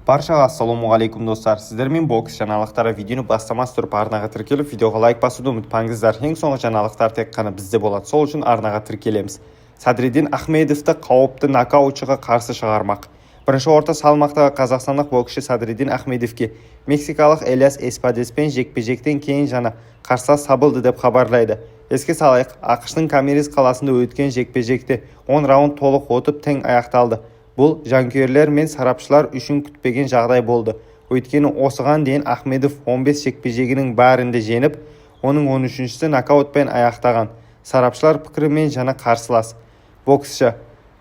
Баршаға ассалаумағалейкум достар. Сіздермен бокс жаңалықтары видеоны бастамас тұрып арнаға тіркеліп, видеоға лайк басуды ұмытпаңыздар. Ең соңғы жаңалықтар тек қана бізде болады. Сол үшін арнаға тіркелеміз. Садриддин Ахмедовті қауіпті нокаутшыға қарсы шығармақ. Бірінші орта салмақтағы қазақстандық боксшы Садриддин Ахмедовке мексикалық Элиас Эспадеспен жекпе-жектен кейін жаңа қарсылас табылды деп хабарлайды. Еске салайық, ақш-тың Камерис қаласында өткен жекпе-жекте 10 раунд толық өтіп тең аяқталды. Бұл жанкүйерлер мен сарапшылар үшін күтпеген жағдай болды. Өйткені осыған дейін Ахмедов 15 жекпе-жегінің бәрінде жеңіп, оның 13-шісі нокаутпен аяқтаған. Сарапшылар пікірімен жаңа қарсылас боксшы.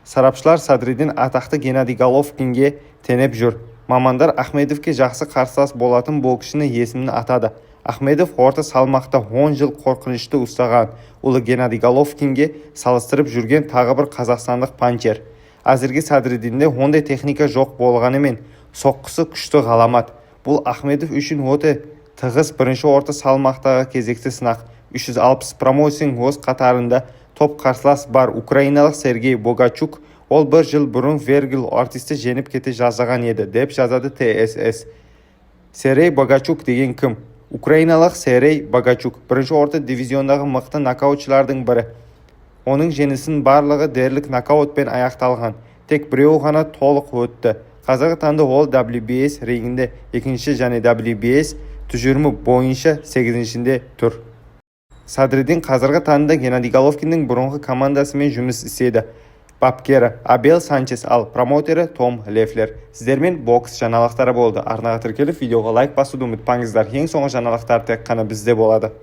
Сарапшылар Садриддин атақты Геннадий Головкинге тенеп жүр. Мамандар Ахмедовке жақсы қарсылас болатын боксшыны есімін атады. Ахмедов орта салмақта 10 жыл қорқынышты ұстаған. Ұлы Геннадий Головкинге салыстырып жүрген тағы бір қазақстандық панчер. Әзірге Садриддинде ондай техника жоқ болғанымен, соққысы күшті ғаламат. Бұл Ахмедов үшін өте тығыз бірінші орта салмақтағы кезекті сынақ. 360 промоушн өз қатарында топ қарсылас бар. Украиналық Сергей Богачук, ол бір жыл бұрын Вергил артисті жеңіп кете жазған еді, деп жазады ТСС. Сергей Богачук деген кім? Украиналық Сергей Богачук бірінші орта дивизиондағы мықты нокаутшылардың бірі. Оның жеңісінің барлығы дерлік нокаутпен аяқталған. Тек біреу ғана толық өтті. Қазіргі таңда ол WBS рингінде екінші және WBS тұжырымы бойынша 8-шінде тұр. Садриддин қазіргі таңда Геннадий Головкиннің бұрынғы командасымен жұмыс істеді. Бапкері Абел Санчес, ал промоутері Том Лефлер. Сіздермен бокс жаңалықтары болды. Арнаға тіркеліп, видеоға лайк басуды ұмытпаңыздар. Ең соңғы жаңалықтар тек қана бізде болады.